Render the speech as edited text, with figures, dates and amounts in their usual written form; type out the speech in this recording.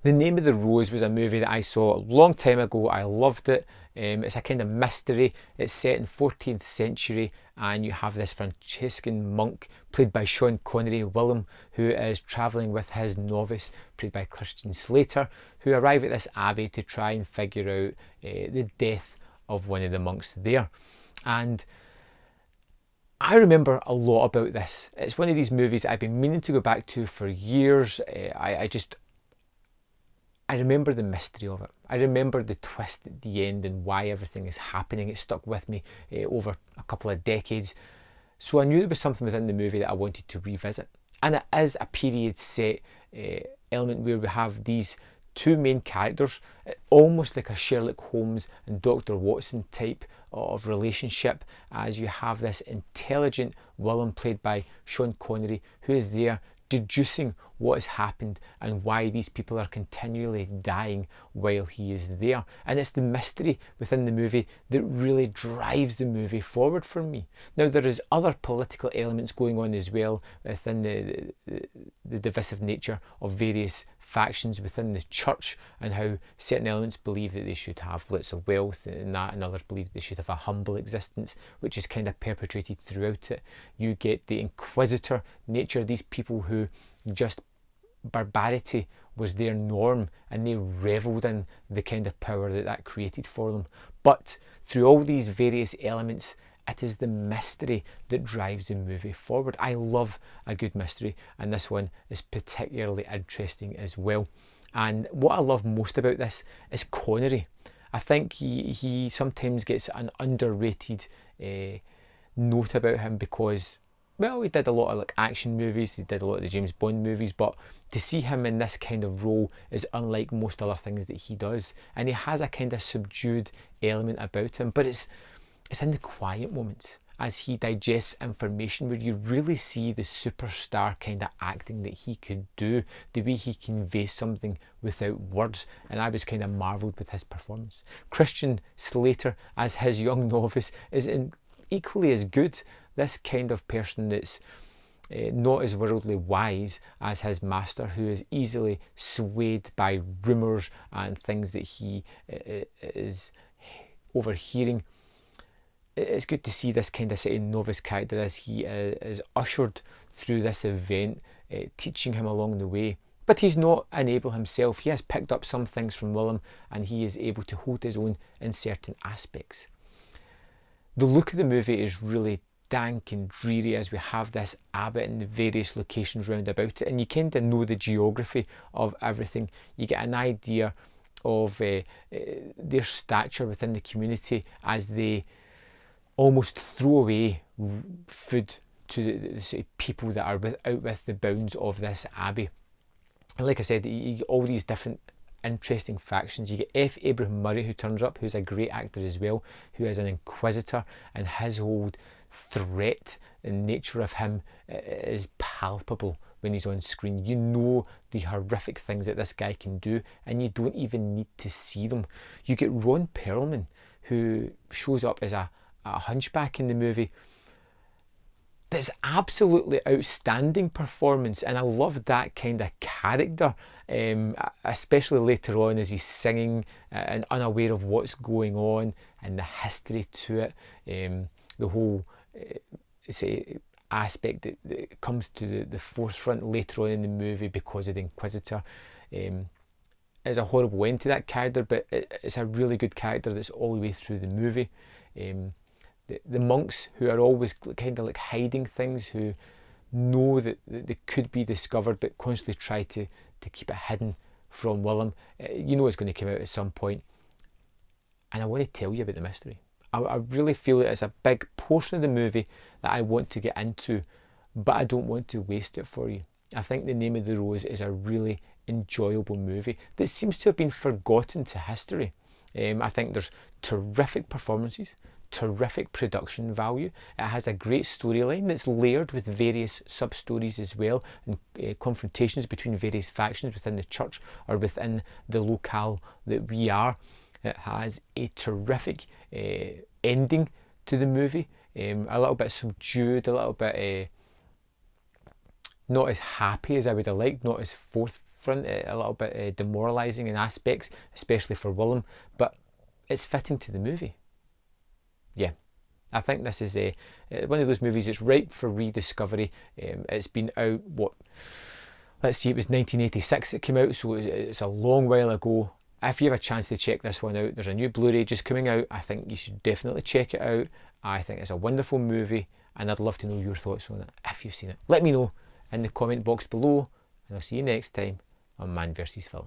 The Name of the Rose was a movie that I saw a long time ago. I loved it. It's a kind of mystery. It's set in 14th century, and you have this Franciscan monk played by Sean Connery, Willem, who is travelling with his novice played by Christian Slater, who arrive at this abbey to try and figure out the death of one of the monks there. And I remember a lot about this. It's one of these movies that I've been meaning to go back to for years. I remember the mystery of it. I remember the twist at the end and why everything is happening. It stuck with me over a couple of decades. So I knew there was something within the movie that I wanted to revisit. And it is a period set element where we have these two main characters, almost like a Sherlock Holmes and Dr. Watson type of relationship, as you have this intelligent Willem played by Sean Connery, who is there deducing what has happened and why these people are continually dying while he is there. And it's the mystery within the movie that really drives the movie forward for me. Now, there is other political elements going on as well within the divisive nature of various factions within the church, and how certain elements believe that they should have lots of wealth and that, and others believe they should have a humble existence, which is kind of perpetrated throughout it. You get the inquisitor nature, these people who just barbarity was their norm and they revelled in the kind of power that created for them. But through all these various elements, it is the mystery that drives the movie forward. I love a good mystery, and this one is particularly interesting as well. And what I love most about this is Connery. I think he sometimes gets an underrated note about him because, well, he did a lot of like action movies, he did a lot of the James Bond movies, but to see him in this kind of role is unlike most other things that he does. And he has a kind of subdued element about him, but it's in the quiet moments as he digests information where you really see the superstar kind of acting that he could do, the way he conveys something without words, and I was kind of marvelled with his performance. Christian Slater as his young novice is equally as good. This kind of person that's not as worldly wise as his master, who is easily swayed by rumours and things that he is overhearing. It's good to see this kind of sort of novice character as he is ushered through this event, teaching him along the way. But he's not unable himself. He has picked up some things from Willem, and he is able to hold his own in certain aspects. The look of the movie is really dank and dreary as we have this abbey in the various locations round about it, and you kind of know the geography of everything. You get an idea of their stature within the community as they almost throw away food to the sort of people that are out with the bounds of this abbey. And like I said, you get all these different interesting factions. You get F. Abraham Murray, who turns up, who's a great actor as well, who is an inquisitor, and his whole threat and nature of him is palpable when he's on screen. You know the horrific things that this guy can do, and you don't even need to see them. You get Ron Perlman, who shows up as a hunchback in the movie. That's absolutely outstanding performance, and I love that kind of character, especially later on as he's singing and unaware of what's going on and the history to it, the whole aspect that comes to the forefront later on in the movie because of the Inquisitor. It's a horrible end to that character, but it's a really good character that's all the way through the movie. The monks, who are always kind of like hiding things, who know that they could be discovered but constantly try to keep it hidden from Willem. You know it's going to come out at some point, and I want to tell you about the mystery. I really feel that it's a big portion of the movie that I want to get into, but I don't want to waste it for you. I think The Name of the Rose is a really enjoyable movie that seems to have been forgotten to history. I think there's terrific performances, terrific production value. It has a great storyline that's layered with various sub-stories as well, and confrontations between various factions within the church or within the locale that we are. It has a terrific ending to the movie, a little bit subdued, a little bit not as happy as I would have liked, not as different, a little bit demoralising in aspects, especially for Willem, but it's fitting to the movie. Yeah, I think this is one of those movies that's ripe for rediscovery. It's been out, let's see, it was 1986 it came out, so it's a long while ago. If you have a chance to check this one out, there's a new Blu-ray just coming out. I think you should definitely check it out. I think it's a wonderful movie, and I'd love to know your thoughts on it if you've seen it. Let me know in the comment box below, and I'll see you next time on Man vs. Film.